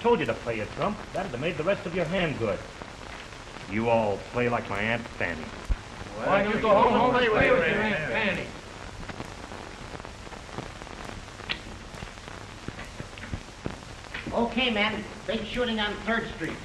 told you to play your trump. That'd have made the rest of your hand good. You all play like my Aunt Fanny. Why don't you go home and play with your Aunt Fanny? Okay, man. Big shooting on 3rd Street.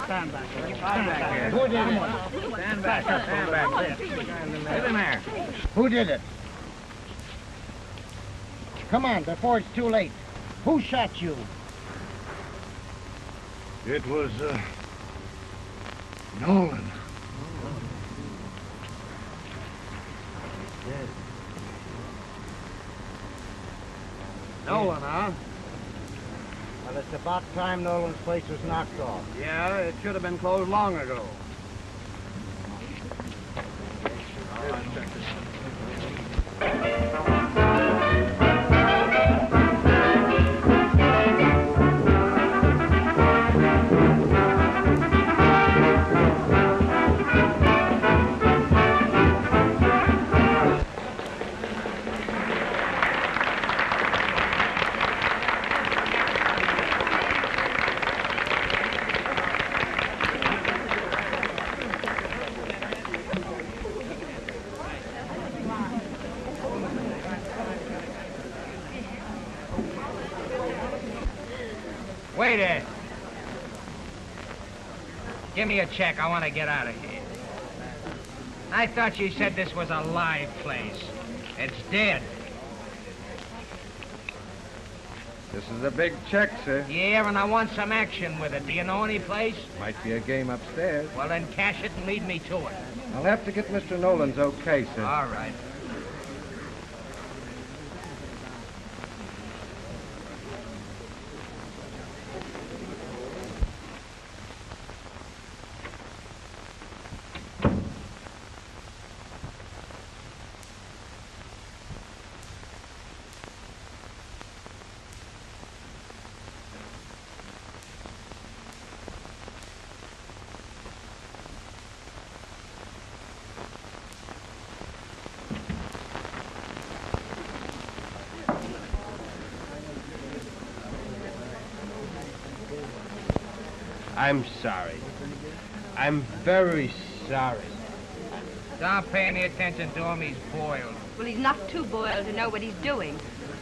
Stand back. Who did it? Stand back. Stand back. Get in there. Who did it? Come on, before it's too late. Who shot you? It was, Nolan. Dead. Nolan, huh? Well, it's about time Nolan's place was knocked off. Yeah, it should have been closed long ago. Waiter! Give me a check. I want to get out of here. I thought you said this was a live place. It's dead. This is a big check, sir. Yeah, and I want some action with it. Do you know any place? Might be a game upstairs. Well, then cash it and lead me to it. I'll have to get Mr. Nolan's okay, sir. All right. I'm sorry. I'm very sorry. Don't pay any attention to him. He's boiled. Well, he's not too boiled to know what he's doing.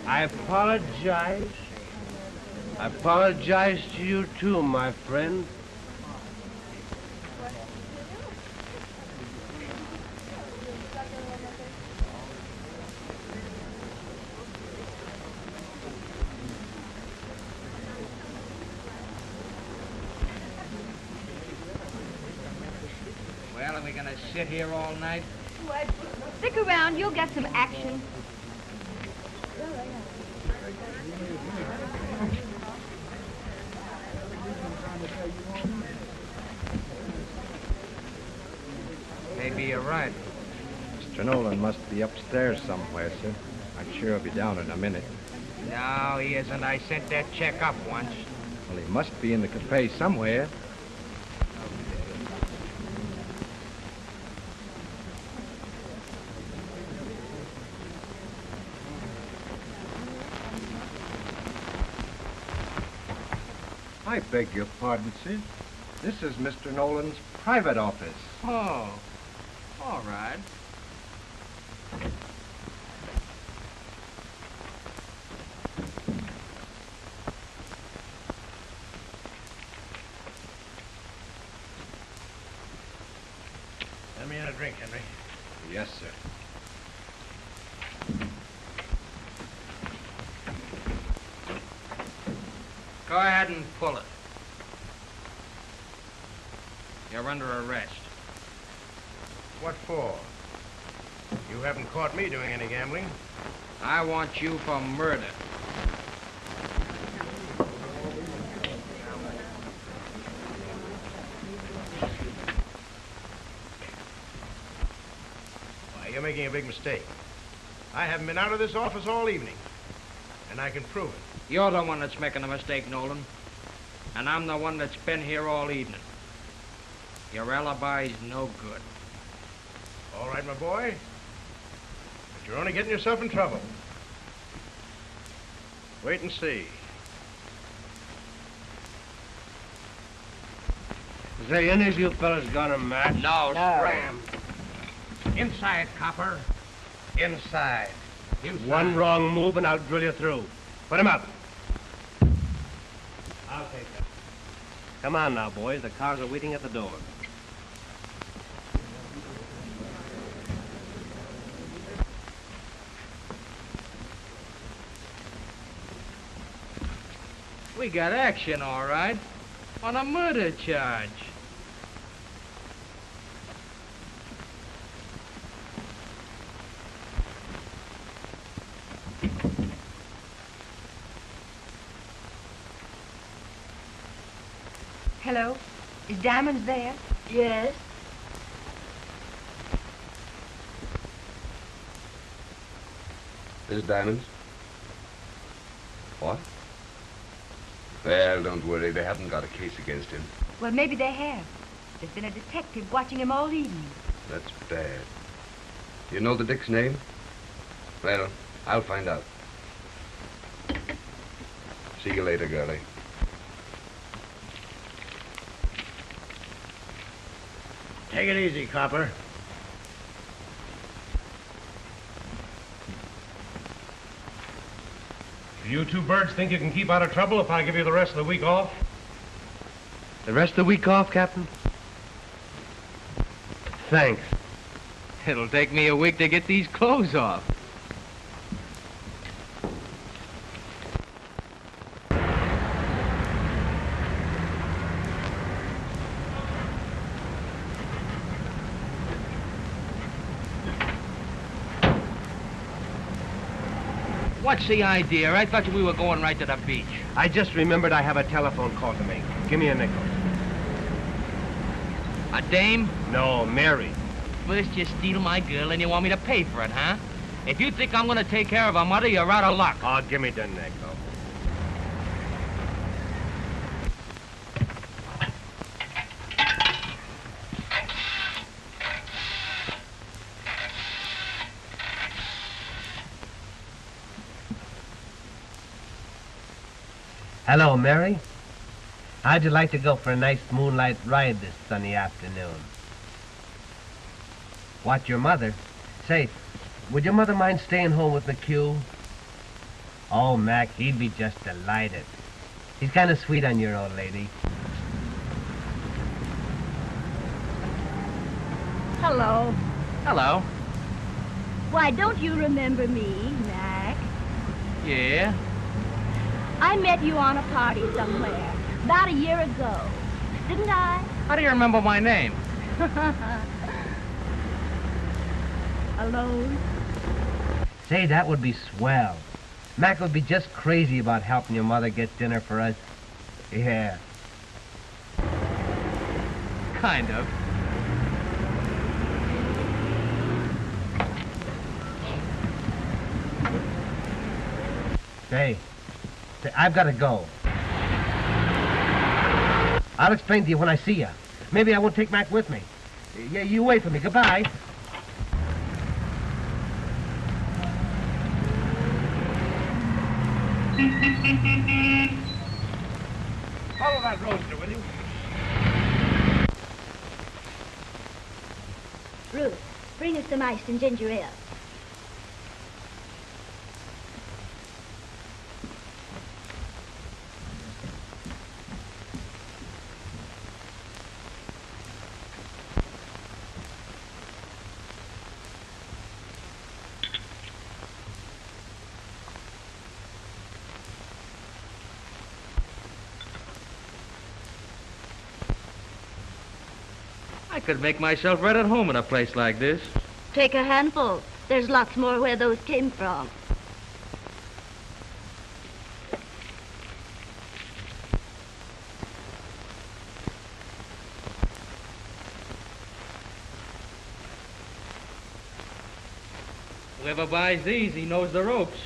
I apologize. I apologize to you too, my friend. Well, are we going to sit here all night? What? Stick around. You'll get some action. Maybe you're right. Mr. Nolan must be upstairs somewhere, sir. I'm sure he'll be down in a minute. No, he isn't. I sent that check up once. Well, he must be in the cafe somewhere. I beg your pardon, sir. This is Mr. Nolan's private office. Oh, all right. Let me in a drink, Henry. Yes, sir. Go ahead and pull it. You're under arrest. What for? You haven't caught me doing any gambling. I want you for murder. Why, you're making a big mistake. I haven't been out of this office all evening, and I can prove it. You're the one that's making a mistake, Nolan. And I'm the one that's been here all evening. Your alibi's no good. All right, my boy. But you're only getting yourself in trouble. Wait and see. Is there any of you fellas got a match? No, Scram. Inside, copper. Inside. Inside. One wrong move and I'll drill you through. Put him up. I'll take that. Come on now, boys. The cars are waiting at the door. We got action, all right. On a murder charge. Hello? Is Diamonds there? Yes. This is Diamonds. What? Well, don't worry. They haven't got a case against him. Well, maybe they have. There's been a detective watching him all evening. That's bad. You know the dick's name? Well, I'll find out. See you later, girlie. Take it easy, copper. You two birds think you can keep out of trouble if I give you the rest of the week off? The rest of the week off, Captain? Thanks. It'll take me a week to get these clothes off. What's the idea? I thought we were going right to the beach. I just remembered I have a telephone call to make. Give me a nickel. A dame? No, Mary. First you steal my girl and you want me to pay for it, huh? If you think I'm gonna take care of her mother, you're out of luck. Oh, give me the nickel. Hello, Mary. How'd you like to go for a nice moonlight ride this sunny afternoon? What, your mother? Say, would your mother mind staying home with McHugh? Oh, Mac, he'd be just delighted. He's kind of sweet on your old lady. Hello. Hello. Why, don't you remember me, Mac? Yeah? I met you on a party somewhere, about a year ago. Didn't I? How do you remember my name? Alone? Say, that would be swell. Mac would be just crazy about helping your mother get dinner for us. Yeah. Kind of. Say, I've got to go. I'll explain to you when I see you. Maybe I won't take Mac with me. Yeah, you wait for me. Goodbye. Follow that roadster, will you? Ruth, bring us some ice and ginger ale. I could make myself right at home in a place like this. Take a handful. There's lots more where those came from. Whoever buys these, he knows the ropes.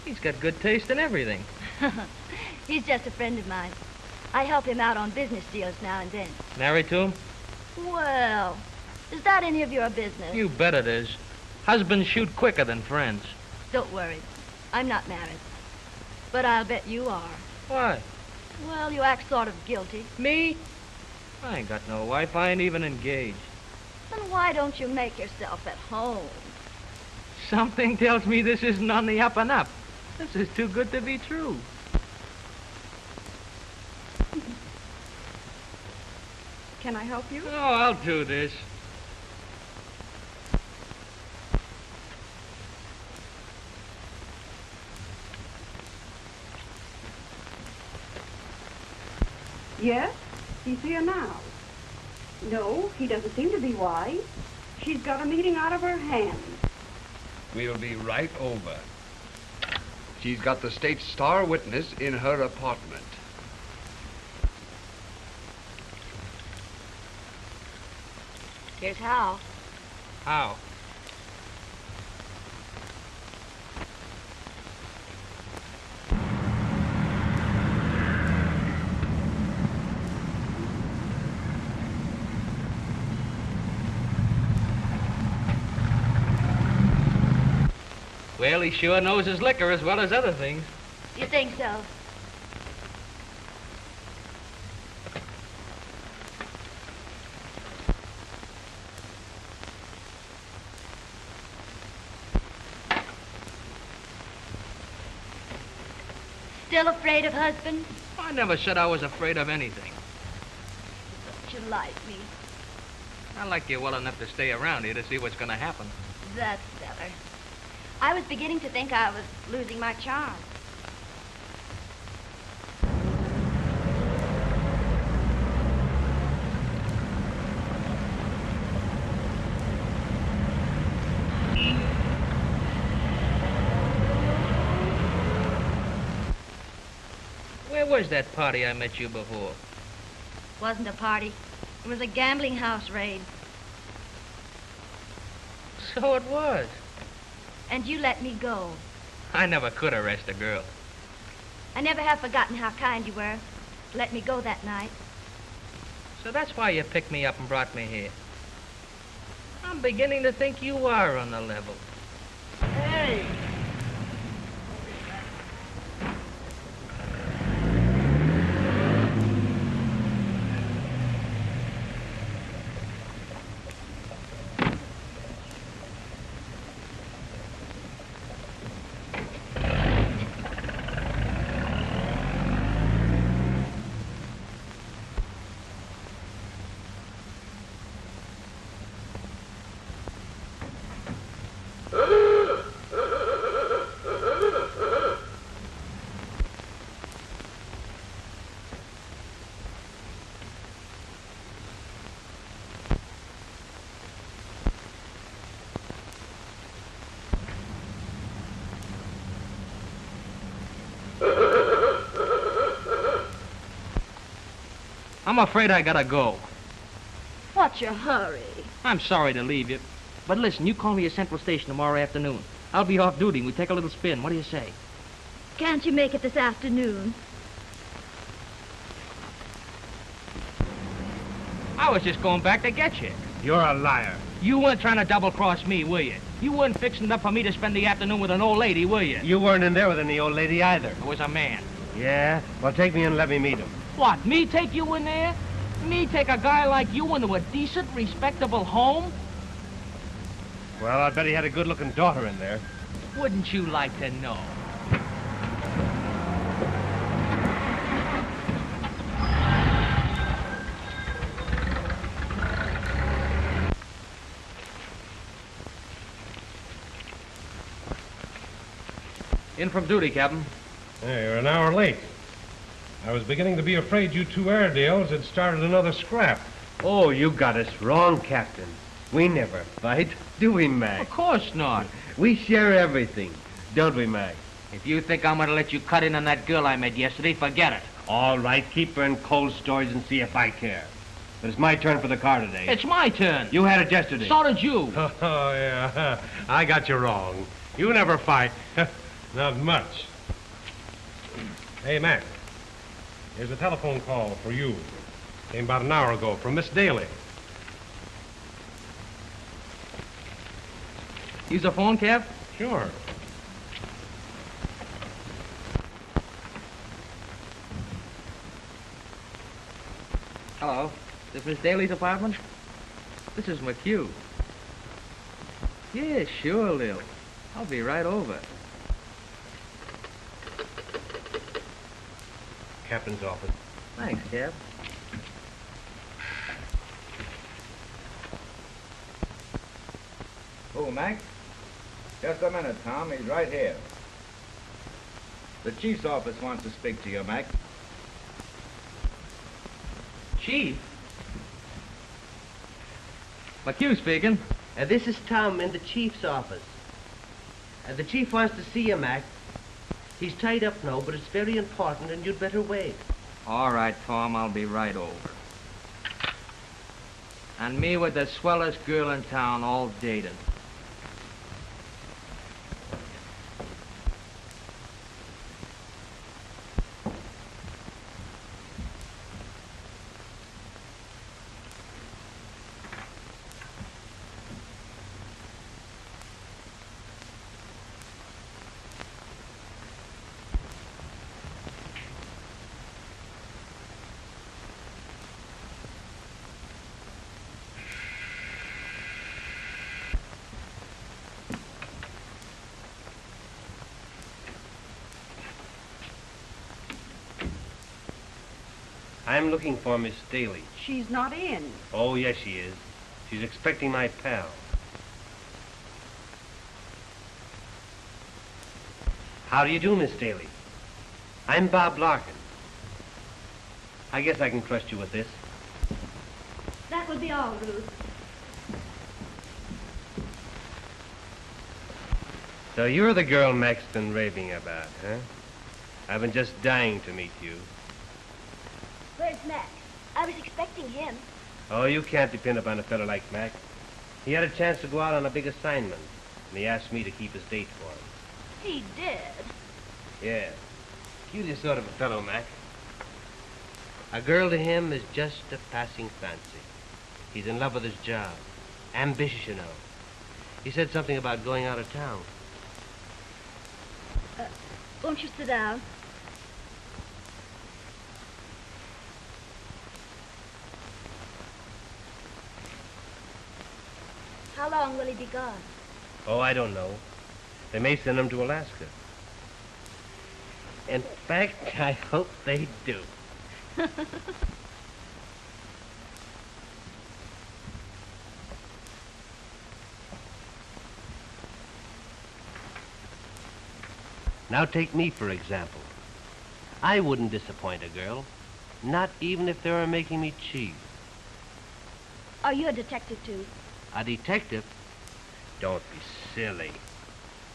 He's got good taste in everything. He's just a friend of mine. I help him out on business deals now and then. Married to him? Well, is that any of your business? You bet it is. Husbands shoot quicker than friends. Don't worry. I'm not married. But I'll bet you are. Why? Well, you act sort of guilty. Me? I ain't got no wife. I ain't even engaged. Then why don't you make yourself at home? Something tells me this isn't on the up and up. This is too good to be true. Can I help you? Oh, I'll do this. Yes? He's here now. No, he doesn't seem to be wise. She's got a meeting out of her hands. We'll be right over. She's got the state's star witness in her apartment. Here's how. How? Well, he sure knows his liquor as well as other things. You think so? Still afraid of husband? I never said I was afraid of anything. You like me. I like you well enough to stay around here to see what's going to happen. That's better. I was beginning to think I was losing my charm. Where was that party I met you before? Wasn't a party. It was a gambling house raid. So it was. And you let me go. I never could arrest a girl. I never have forgotten how kind you were to let me go that night. So that's why you picked me up and brought me here. I'm beginning to think you are on the level. Hey! I'm afraid I gotta go. What's your hurry? I'm sorry to leave you. But listen, you call me at Central Station tomorrow afternoon. I'll be off duty and we take a little spin. What do you say? Can't you make it this afternoon? I was just going back to get you. You're a liar. You weren't trying to double-cross me, were you? You weren't fixing it up for me to spend the afternoon with an old lady, were you? You weren't in there with any old lady either. I was a man. Yeah? Well, take me in and let me meet him. What, me take you in there? Me take a guy like you into a decent, respectable home? Well, I bet he had a good-looking daughter in there. Wouldn't you like to know? In from duty, Captain. Hey, you're an hour late. I was beginning to be afraid you two Airedales had started another scrap. Oh, you got us wrong, Captain. We never fight, do we, Mac? Of course not. We share everything, don't we, Mac? If you think I'm going to let you cut in on that girl I met yesterday, forget it. All right, keep her in cold storage and see if I care. But it's my turn for the car today. It's my turn. You had it yesterday. So did you. Oh, yeah. I got you wrong. You never fight. Not much. Hey, Mac. Here's a telephone call for you. Came about an hour ago from Miss Daly. Use a phone, Kev? Sure. Hello. Is this Miss Daly's apartment? This is McHugh. Yeah, sure, Lil. I'll be right over. Captain's office. Thanks, Kev. Oh, Mac? Just a minute, Tom. He's right here. The chief's office wants to speak to you, Mac. Chief? McHugh speaking. This is Tom in the chief's office. The chief wants to see you, Mac. He's tied up now, but it's very important and you'd better wait. All right, Tom, I'll be right over. And me with the swellest girl in town all dating. I'm looking for Miss Daly. She's not in. Oh, yes, she is. She's expecting my pal. How do you do, Miss Daly? I'm Bob Larkin. I guess I can trust you with this. That will be all, Ruth. So you're the girl Mac's been raving about, huh? I've been just dying to meet you. Where's Mac? I was expecting him. Oh, you can't depend upon a fellow like Mac. He had a chance to go out on a big assignment, and he asked me to keep his date for him. He did. Yeah. Cutest sort of a fellow, Mac. A girl to him is just a passing fancy. He's in love with his job. Ambitious, you know. He said something about going out of town. Won't you sit down? How long will he be gone? Oh, I don't know. They may send him to Alaska. In fact, I hope they do. Now take me, for example. I wouldn't disappoint a girl, not even if they were making me cheap. Are you a detective, too? A detective? Don't be silly.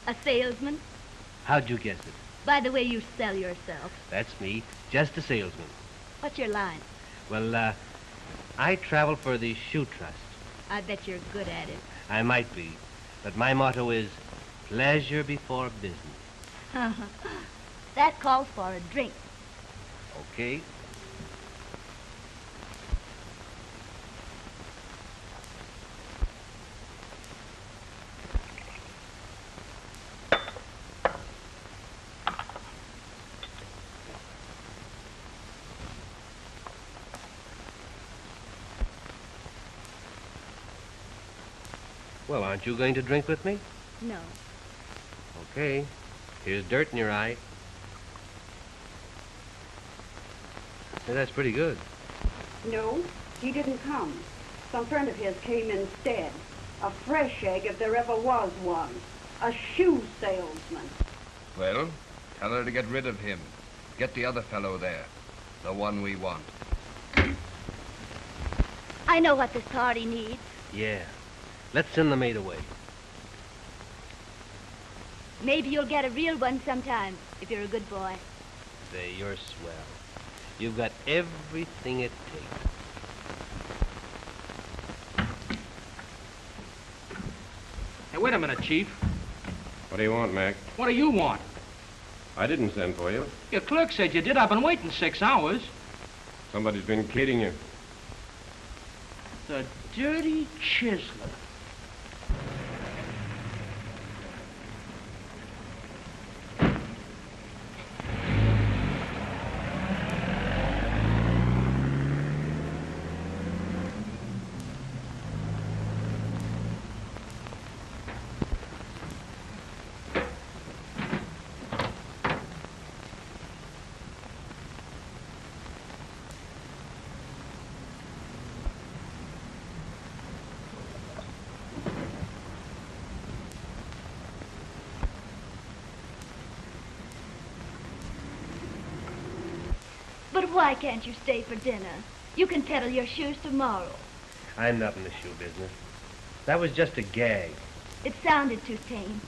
A salesman? How'd you guess it? By the way you sell yourself. That's me, just a salesman. What's your line? Well, I travel for the Shoe Trust. I bet you're good at it. I might be, but my motto is pleasure before business. That calls for a drink. Okay? Well, aren't you going to drink with me? No. Okay. Here's dirt in your eye. Hey, that's pretty good. No, he didn't come. Some friend of his came instead. A fresh egg if there ever was one. A shoe salesman. Well, tell her to get rid of him. Get the other fellow there. The one we want. I know what this party needs. Yeah. Let's send the maid away. Maybe you'll get a real one sometime, if you're a good boy. Say, you're swell. You've got everything it takes. Hey, wait a minute, Chief. What do you want, Mac? What do you want? I didn't send for you. Your clerk said you did. I've been waiting 6 hours. Somebody's been kidding you. The dirty chiseler. But why can't you stay for dinner? You can peddle your shoes tomorrow. I'm not in the shoe business. That was just a gag. It sounded too tame.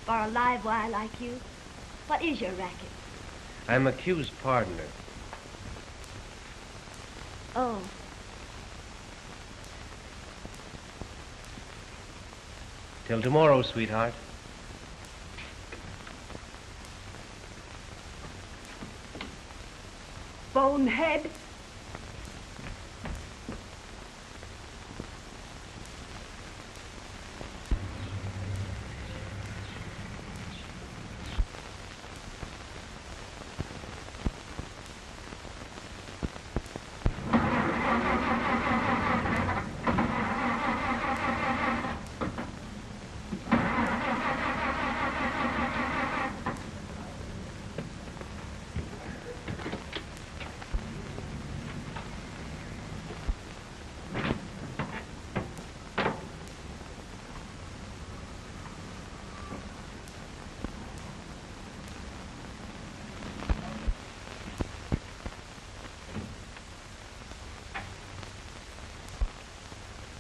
For a live wire like you, what is your racket? I'm accused partner. Oh. Till tomorrow, sweetheart. Bonehead.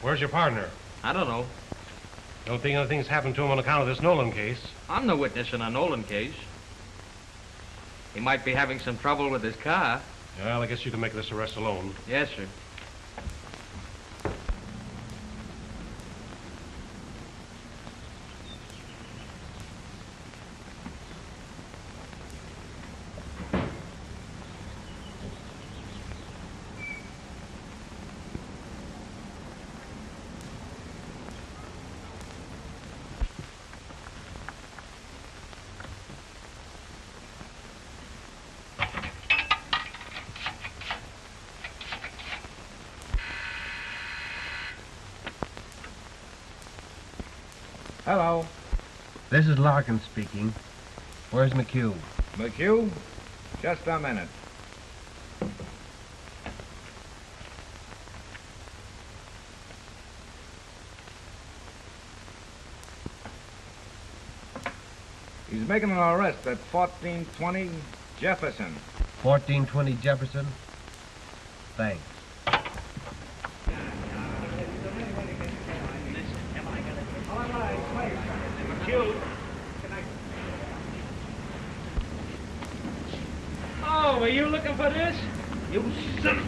Where's your partner? I don't know. Don't think anything's happened to him on account of this Nolan case. I'm no witness in a Nolan case. He might be having some trouble with his car. Well, I guess you can make this arrest alone. Yes, sir. Hello. This is Larkin speaking. Where's McHugh? McHugh? Just a minute. He's making an arrest at 1420 Jefferson. 1420 Jefferson? Thanks. Oh, were you looking for this? You son of...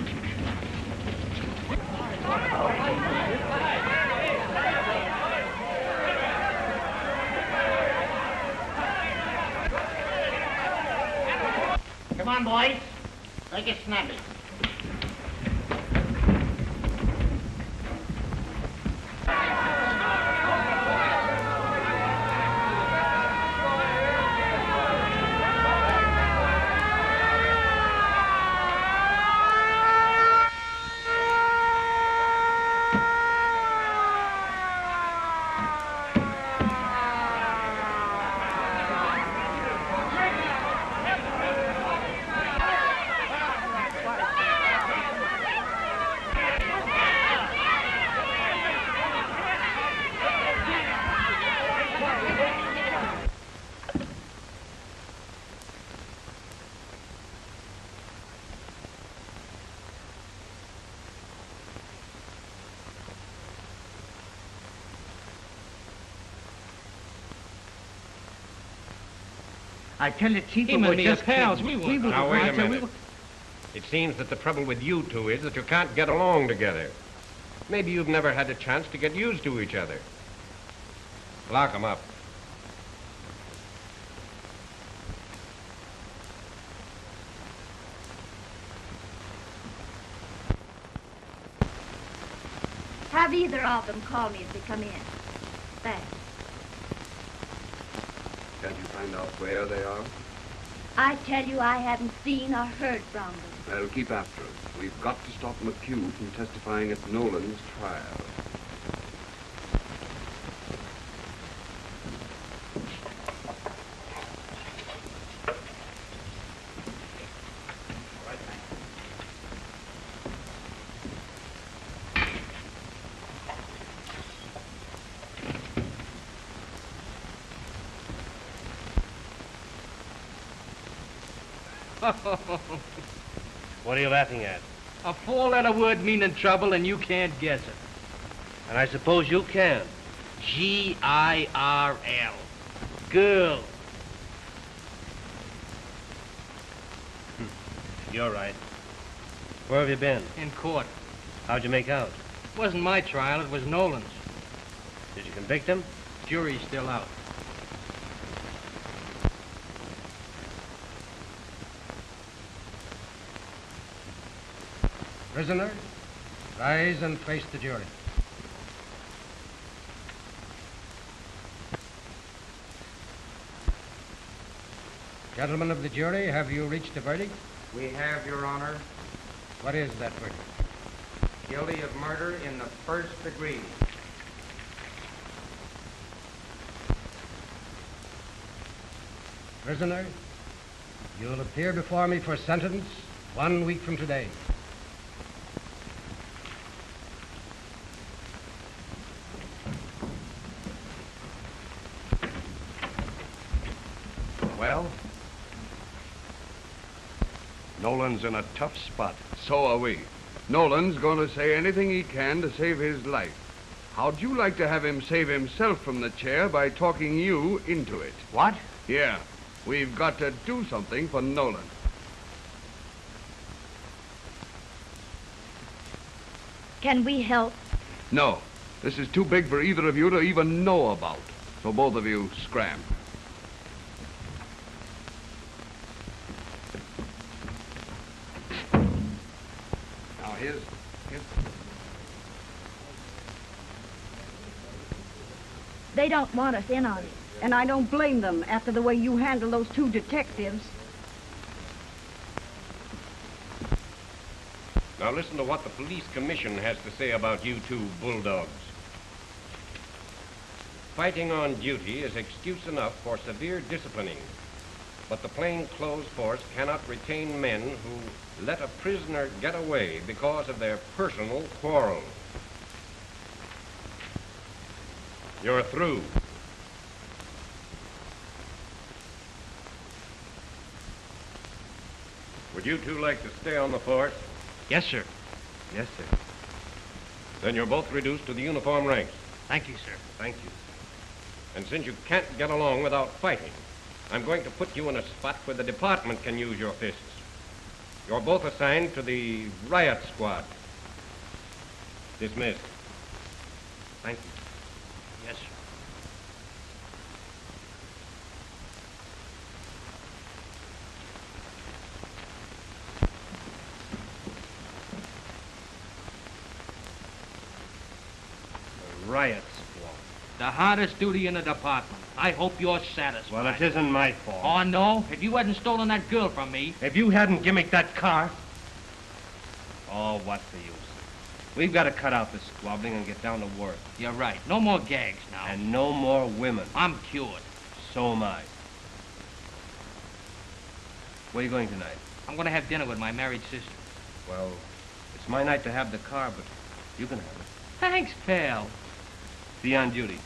Come on, boys. Make it snappy. I tell you, Chief, Him we and were me are just pals. kidding. We were. Now, wait I a tell you, minute. It seems that the trouble with you two is that you can't get along together. Maybe you've never had a chance to get used to each other. Lock 'em up. Have either of them call me if they come in. Thanks. Can't you find out where they are? I tell you, I haven't seen or heard from them. Well, keep after us. We've got to stop McHugh from testifying at Nolan's trial. What are you laughing at? A four-letter word meaning trouble, and you can't guess it. And I suppose you can. G-I-R-L. Girl. You're right. Where have you been? In court. How'd you make out? Wasn't my trial, it was Nolan's. Did you convict him? Jury's still out. Prisoner, rise and face the jury. Gentlemen of the jury, have you reached a verdict? We have, Your Honor, What is that verdict? guilty of murder in the first degree. Prisoner, you'll appear before me for sentence 1 week from today. Well? Nolan's in a tough spot. So are we. Nolan's going to say anything he can to save his life. How'd you like to have him save himself from the chair by talking you into it? What? Yeah, we've got to do something for Nolan. Can we help? No, this is too big for either of you to even know about. So both of you scram. Now here's... They don't want us in on it. And I don't blame them after the way you handle those two detectives. Now listen to what the police commission has to say about you two bulldogs. Fighting on duty is excuse enough for severe disciplining, but the plainclothes force cannot retain men who let a prisoner get away because of their personal quarrels. You're through. Would you two like to stay on the force? Yes, sir. Yes, sir. Then you're both reduced to the uniform ranks. Thank you, sir. Thank you. And since you can't get along without fighting, I'm going to put you in a spot where the department can use your fists. You're both assigned to the Riot Squad. Dismissed. Thank you. Yes, sir. Riot Squad. The hardest duty in the department. I hope you're satisfied. Well, it isn't my fault. Oh, no? If you hadn't stolen that girl from me... If you hadn't gimmicked that car... Oh, what's the use? We've got to cut out the squabbling and get down to work. You're right. No more gags now. And no more women. I'm cured. So am I. Where are you going tonight? I'm going to have dinner with my married sister. Well, it's my night to have the car, but you can have it. Thanks, pal. Be on duty.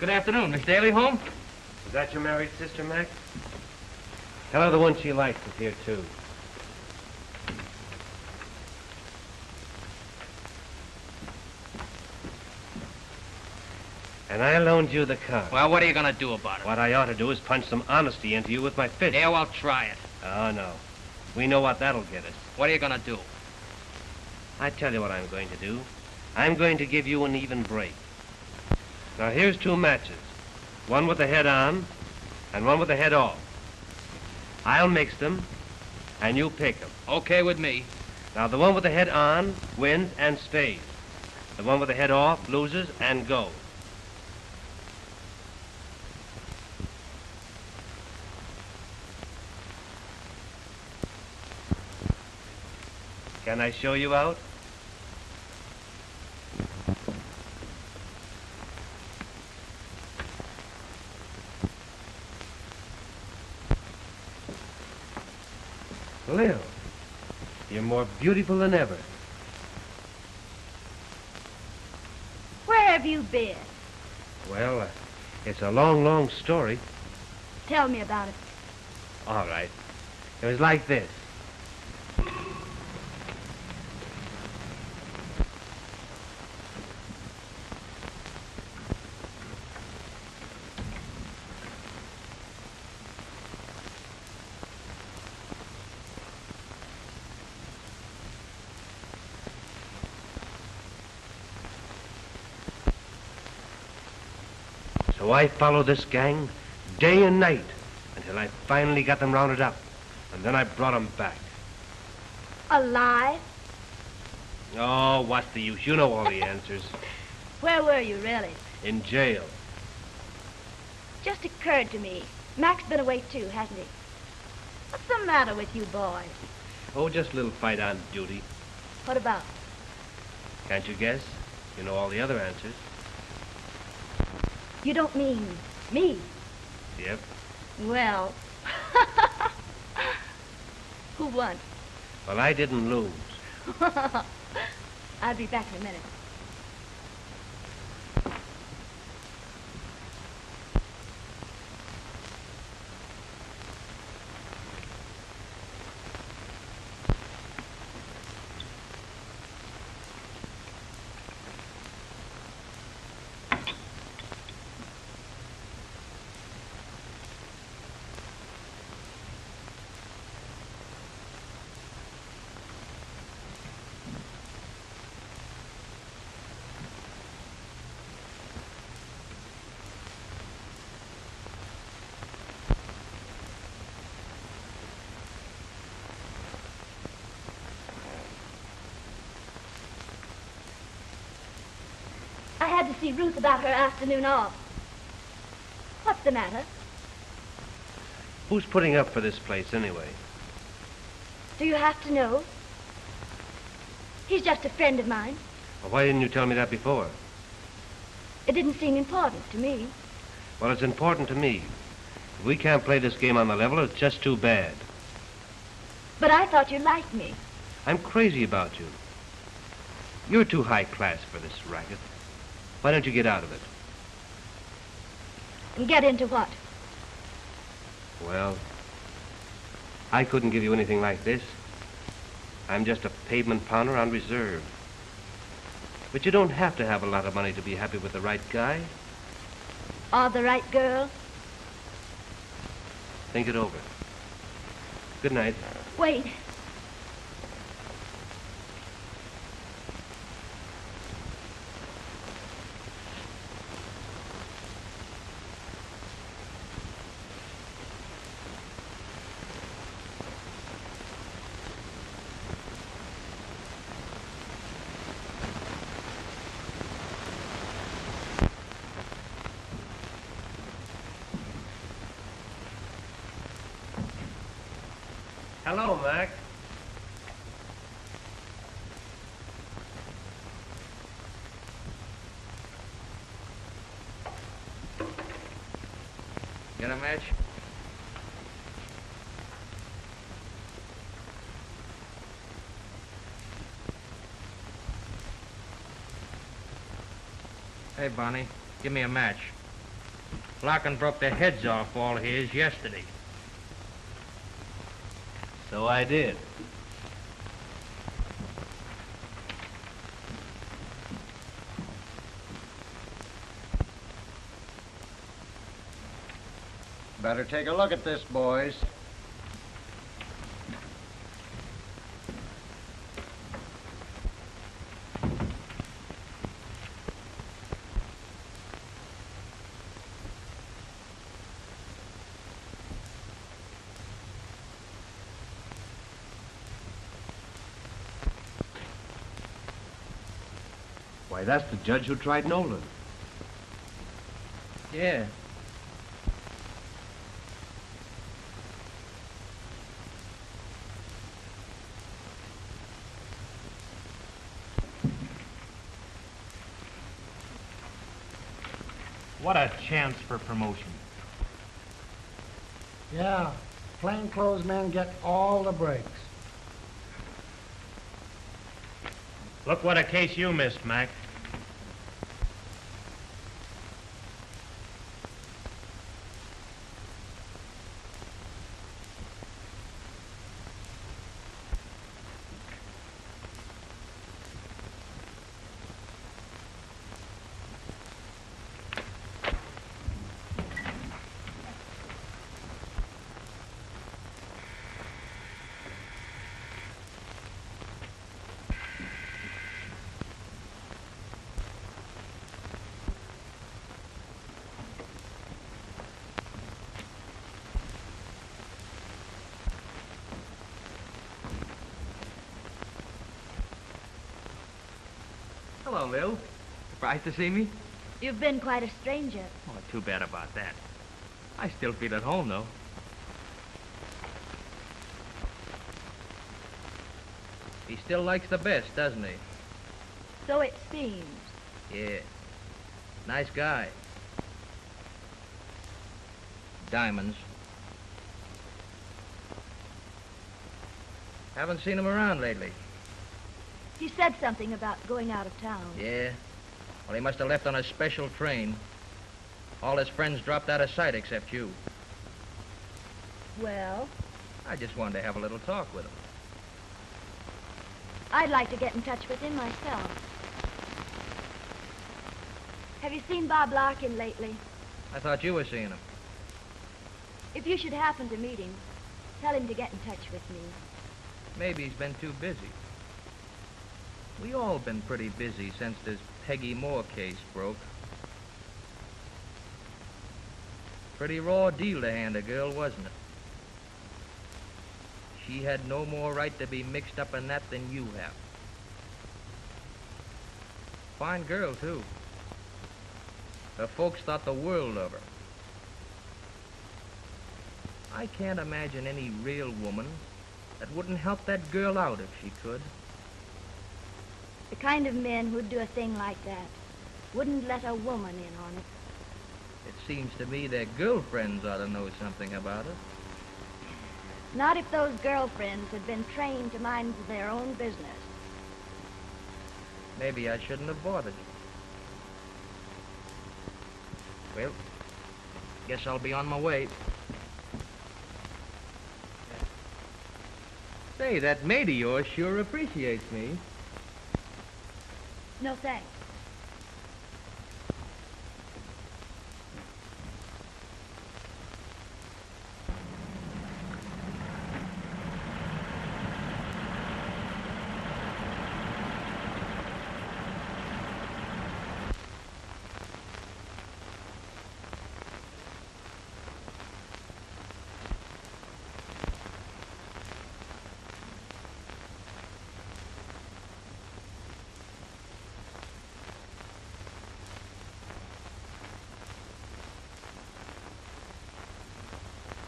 Good afternoon. Miss Daly home? Is that your married sister, Mac? Tell her the one she likes is here, too. And I loaned you the car. Well, what are you going to do about it? What I ought to do is punch some honesty into you with my fist. Yeah, well, try it. Oh, no. We know what that'll get us. What are you going to do? I tell you what I'm going to do. I'm going to give you an even break. Now, here's 2 matches. One with the head on, and one with the head off. I'll mix them, and you pick them. Okay with me. Now, the one with the head on wins and stays. The one with the head off loses and goes. Can I show you out? Lil, you're more beautiful than ever. Where have you been? Well, it's a long, long story. Tell me about it. All right. It was like this. So I followed this gang day and night until I finally got them rounded up. And then I brought them back. Alive? Oh, what's the use? You know all the answers. Where were you, really? In jail. Just occurred to me. Mac's been away, too, hasn't he? What's the matter with you boys? Oh, just a little fight on duty. What about? Can't you guess? You know all the other answers. You don't mean me? Yep. Well, who won? Well, I didn't lose. I'll be back in a minute. I had to see Ruth about her afternoon off. What's the matter? Who's putting up for this place, anyway? Do you have to know? He's just a friend of mine. Well, why didn't you tell me that before? It didn't seem important to me. Well, it's important to me. If we can't play this game on the level, it's just too bad. But I thought you liked me. I'm crazy about you. You're too high class for this racket. Why don't you get out of it? And get into what? Well, I couldn't give you anything like this. I'm just a pavement pounder on reserve. But you don't have to have a lot of money to be happy with the right guy. Or the right girl. Think it over. Good night. Wait. Hello, Mac. Get a match? Hey, Bonnie, give me a match. Larkin broke the heads off all his yesterday. So I did. Better take a look at this, boys. Why, that's the judge who tried Nolan. Yeah. What a chance for promotion. Yeah, plainclothes men get all the breaks. Look what a case you missed, Mac. Hello, Lil. Surprised to see me? You've been quite a stranger. Oh, too bad about that. I still feel at home, though. He still likes the best, doesn't he? So it seems. Yeah. Nice guy. Diamonds. Haven't seen him around lately. He said something about going out of town. Yeah? Well, he must have left on a special train. All his friends dropped out of sight except you. Well, I just wanted to have a little talk with him. I'd like to get in touch with him myself. Have you seen Bob Larkin lately? I thought you were seeing him. If you should happen to meet him, tell him to get in touch with me. Maybe he's been too busy. We all been pretty busy since this Peggy Moore case broke. Pretty raw deal to hand a girl, wasn't it? She had no more right to be mixed up in that than you have. Fine girl, too. Her folks thought the world of her. I can't imagine any real woman that wouldn't help that girl out if she could. The kind of men who'd do a thing like that wouldn't let a woman in on it. It seems to me their girlfriends ought to know something about it. Not if those girlfriends had been trained to mind their own business. Maybe I shouldn't have bothered you. Well, guess I'll be on my way. Say, that maid of yours sure appreciates me. No thanks.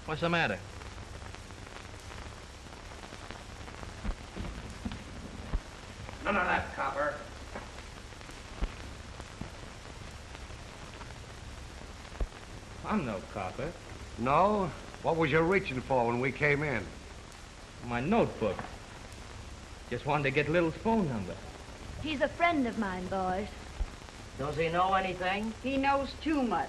What's the matter? None of that, copper. I'm no copper. No? What was you reaching for when we came in? My notebook. Just wanted to get Lil's phone number. He's a friend of mine, boys. Does he know anything? He knows too much.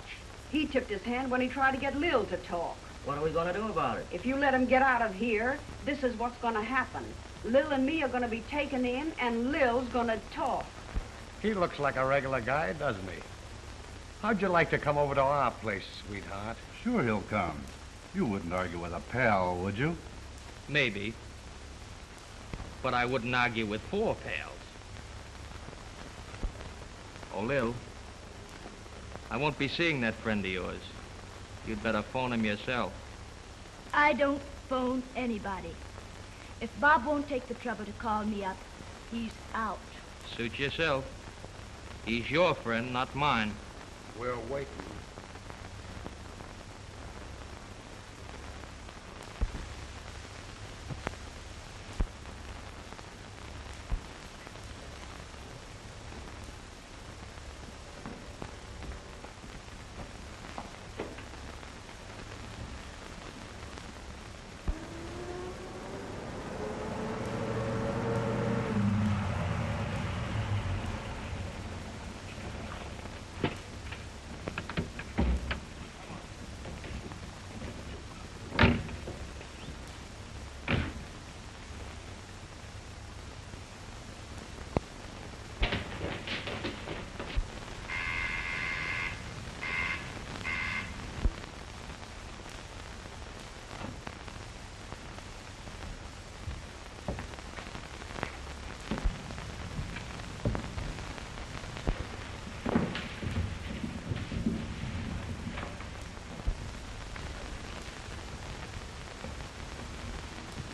He tipped his hand when he tried to get Lil to talk. What are we going to do about it? If you let him get out of here, this is what's going to happen. Lil and me are going to be taken in, and Lil's going to talk. He looks like a regular guy, doesn't he? How'd you like to come over to our place, sweetheart? Sure he'll come. You wouldn't argue with a pal, would you? Maybe. But I wouldn't argue with 4 pals. Oh, Lil, I won't be seeing that friend of yours. You'd better phone him yourself. I don't phone anybody. If Bob won't take the trouble to call me up, he's out. Suit yourself. He's your friend, not mine. We're waiting.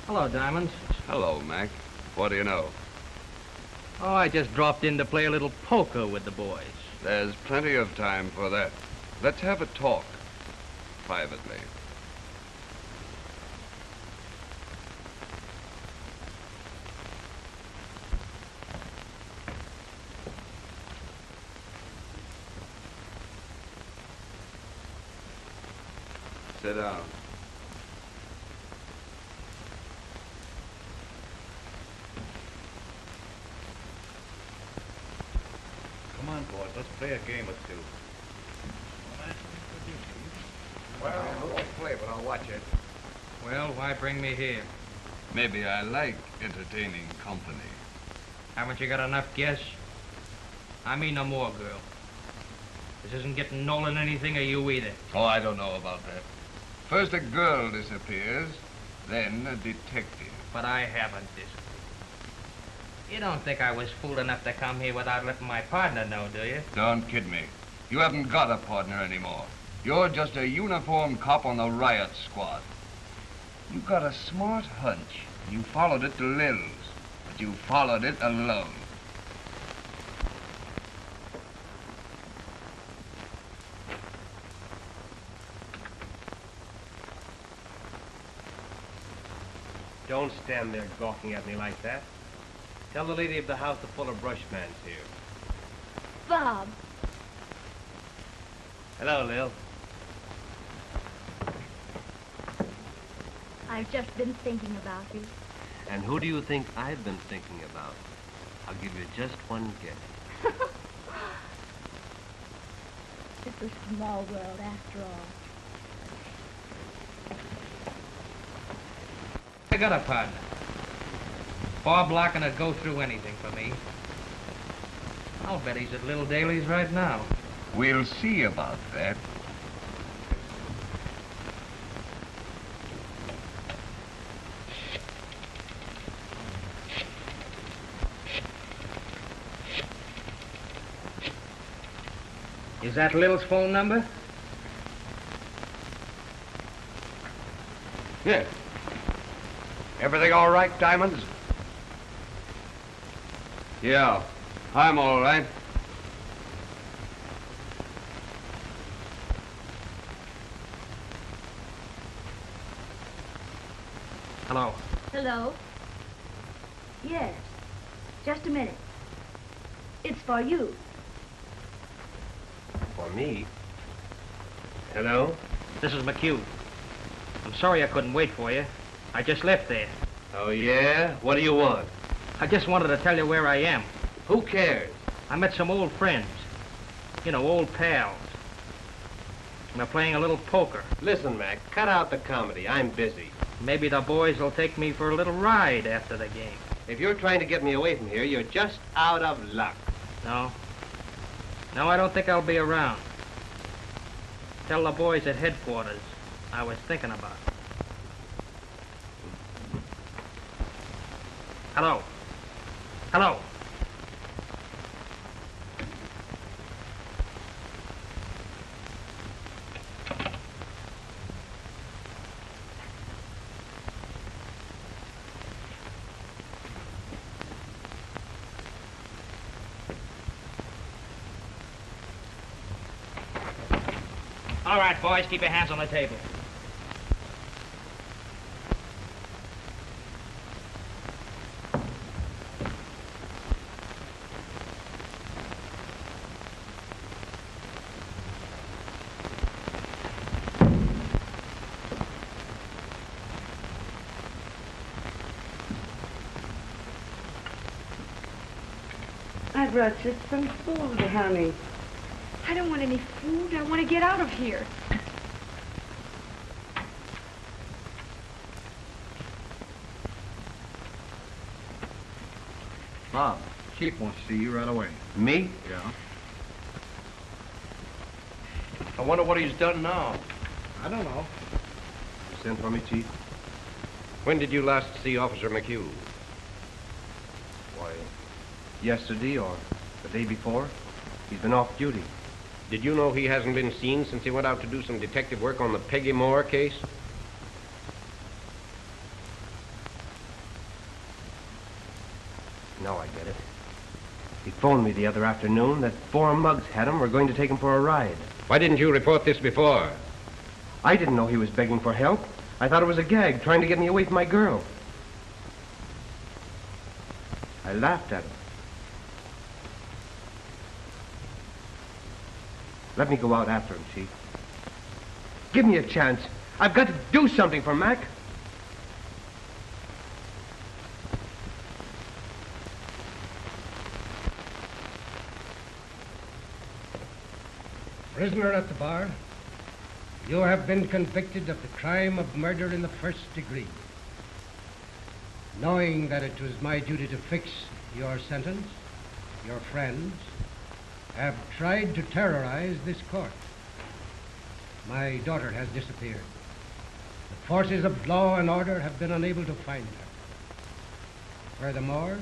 Hello, Diamonds. Hello, Mac. What do you know? Oh, I just dropped in to play a little poker with the boys. There's plenty of time for that. Let's have a talk. Privately. Sit down. Come on, boys, let's play a game or two. Well, I won't play, but I'll watch it. Well, why bring me here? Maybe I like entertaining company. Haven't you got enough guests? I mean no more, girl. This isn't getting Nolan anything, or you either. Oh, I don't know about that. First a girl disappears, then a detective. But I haven't disappeared. You don't think I was fool enough to come here without letting my partner know, do you? Don't kid me. You haven't got a partner anymore. You're just a uniformed cop on the Riot Squad. You got a smart hunch. You followed it to Lil's, but you followed it alone. Don't stand there gawking at me like that. Tell the lady of the house to pull her brush man's here. Bob. Hello, Lil. I've just been thinking about you. And who do you think I've been thinking about? I'll give you just one guess. It's a small world after all. I got a partner. Bob Larkin would go through anything for me. I'll bet he's at Little Daly's right now. We'll see about that. Is that Lil's phone number? Yeah. Everything all right, Diamonds? Yeah, I'm all right. Hello. Hello? Yes. Just a minute. It's for you. For me? Hello? This is McHugh. I'm sorry I couldn't wait for you. I just left there. Oh, yeah? What do you want? I just wanted to tell you where I am. Who cares? I met some old friends. You know, old pals. We're playing a little poker. Listen, Mac, cut out the comedy. I'm busy. Maybe the boys will take me for a little ride after the game. If you're trying to get me away from here, you're just out of luck. No. No, I don't think I'll be around. Tell the boys at headquarters I was thinking about it. Hello. Hello. All right, boys, keep your hands on the table. I brought you some food, honey. I don't want any food. I want to get out of here. Bob, Chief wants to see you right away. Me? Yeah. I wonder what he's done now. I don't know. You sent for me, Chief? When did you last see Officer McHugh? Why, yesterday or the day before. He's been off duty. Did you know he hasn't been seen since he went out to do some detective work on the Peggy Moore case? No, I get it. He phoned me the other afternoon that 4 mugs had him. We're going to take him for a ride. Why didn't you report this before? I didn't know he was begging for help. I thought it was a gag, trying to get me away from my girl. I laughed at him. Let me go out after him, Chief. Give me a chance. I've got to do something for Mac. Prisoner at the bar, you have been convicted of the crime of murder in the first degree. Knowing that it was my duty to fix your sentence, your friends have tried to terrorize this court. My daughter has disappeared. The forces of law and order have been unable to find her. Furthermore,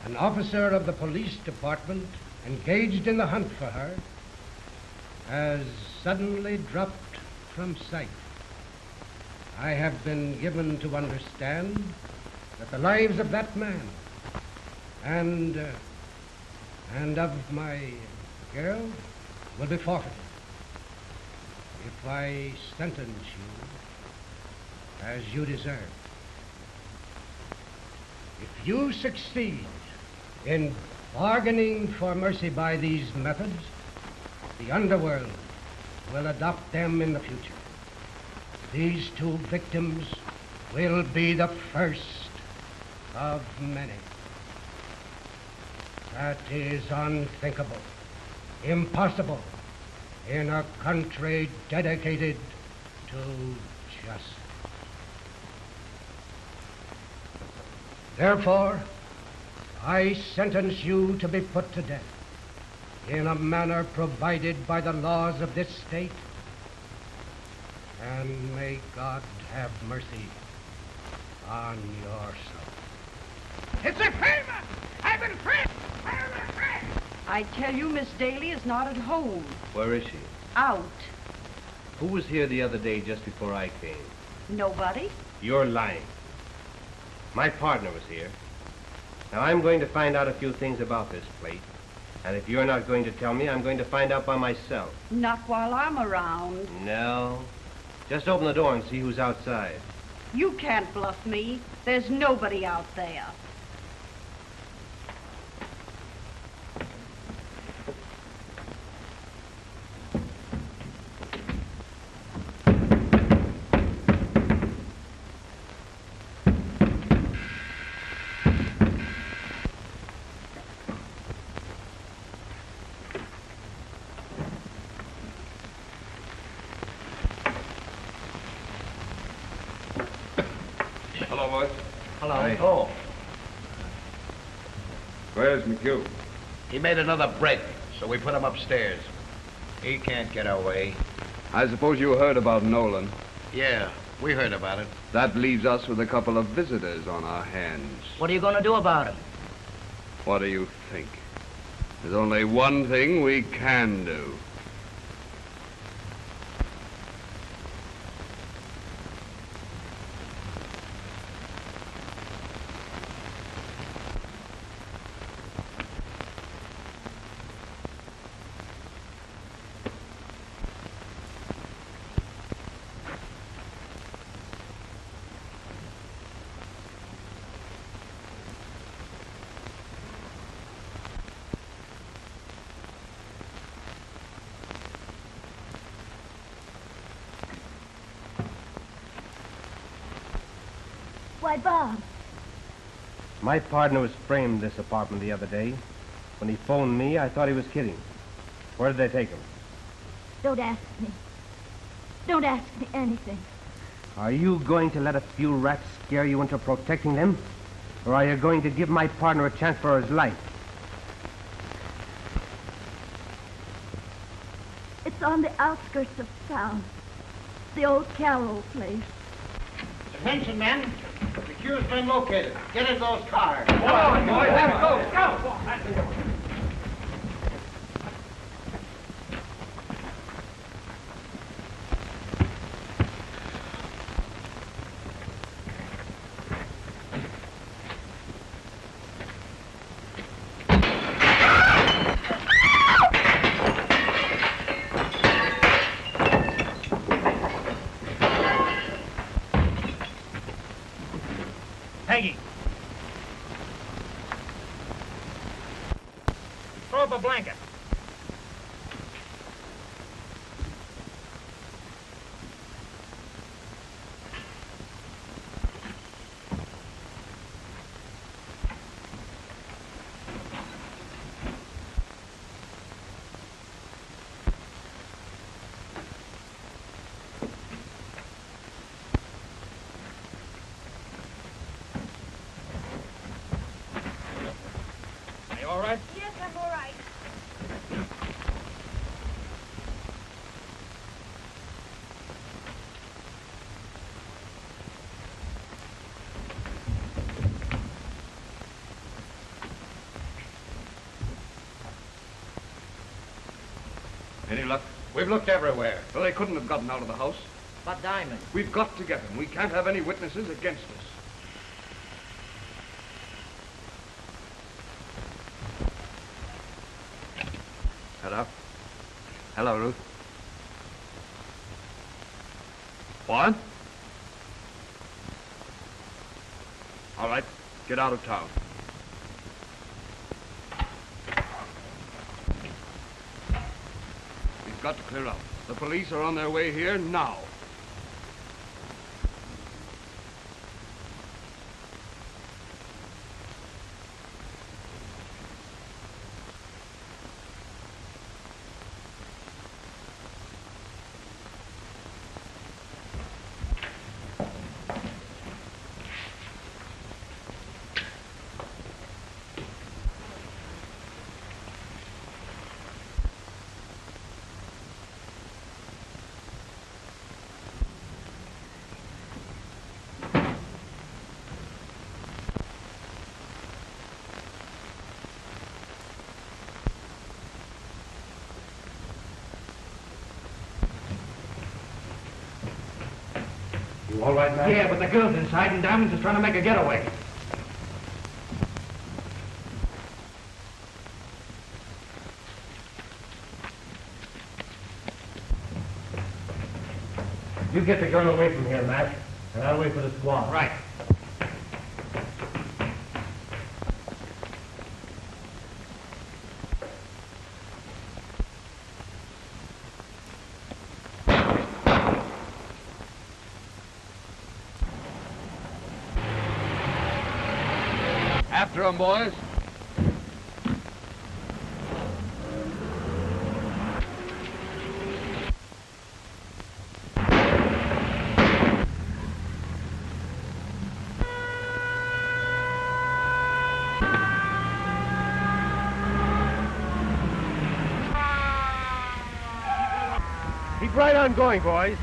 an officer of the police department engaged in the hunt for her has suddenly dropped from sight. I have been given to understand that the lives of that man and of my girl will be forfeited if I sentence you as you deserve. If you succeed in bargaining for mercy by these methods, the Underworld will adopt them in the future. These 2 victims will be the first of many. That is unthinkable, impossible in a country dedicated to justice. Therefore, I sentence you to be put to death in a manner provided by the laws of this state, and may God have mercy on your soul. It's a favor! I've been free! I tell you, Miss Daly is not at home. Where is she? Out. Who was here the other day just before I came? Nobody? You're lying. My partner was here. Now, I'm going to find out a few things about this plate. And if you're not going to tell me, I'm going to find out by myself. Not while I'm around. No. Just open the door and see who's outside. You can't bluff me. There's nobody out there. boys. Hello. Hey. Oh, Where's McHugh? he made another break, so we put him upstairs. He can't get away. I suppose you heard about Nolan. Yeah, we heard about it. That leaves us with a couple of visitors on our hands. What are you going to do about him? What do you think? There's only one thing we can do. Why, Bob. My partner was framed this apartment the other day. When he phoned me, I thought he was kidding. Where did they take him? Don't ask me. Don't ask me anything. Are you going to let a few rats scare you into protecting them? Or are you going to give my partner a chance for his life? It's on the outskirts of town. The old Carroll place. Attention, men. The cue's been located. Get in those cars. Come on, boys, let's go. Go. Peggy. Throw up a blanket. Are you all right? Yes, I'm all right. Any luck? We've looked everywhere. Well, they couldn't have gotten out of the house. But Diamond. We've got to get them. We can't have any witnesses against us. Hello? Hello, Ruth. What? All right, get out of town. We've got to clear out. The police are on their way here now. You all right, man? Yeah, but the girl's inside and Diamond's is trying to make a getaway. You get the girl away from here, Matt, and I'll wait for the squad. Right. After them, boys. Keep right on going, boys.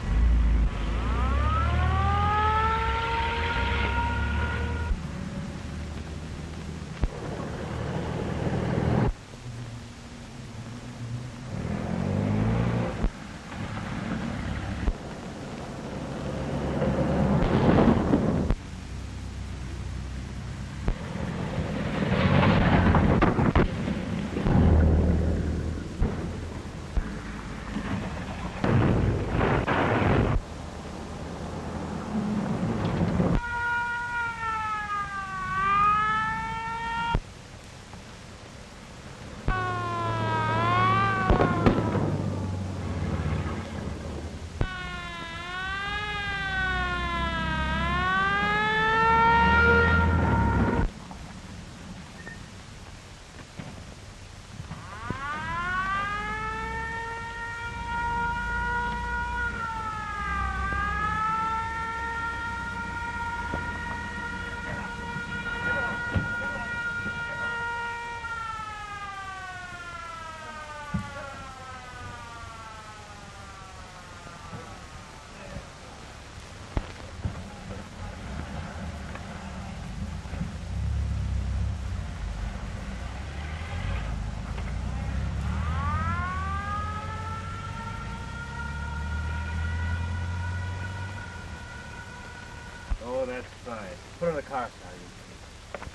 Oh, that's fine. Put her in the car, Sergeant.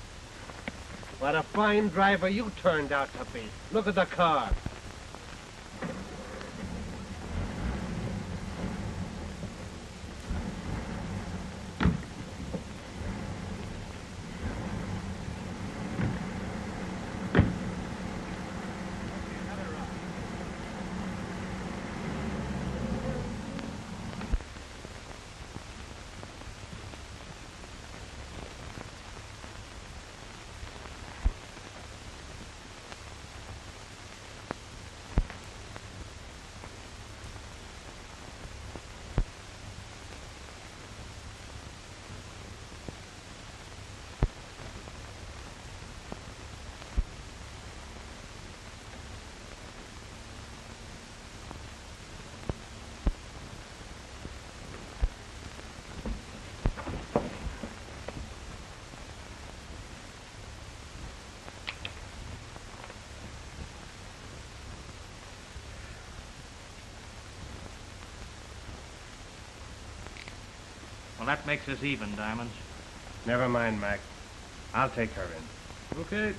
What a fine driver you turned out to be. Look at the car. Well, that makes us even, Diamonds. Never mind, Mac. I'll take her in. Okay.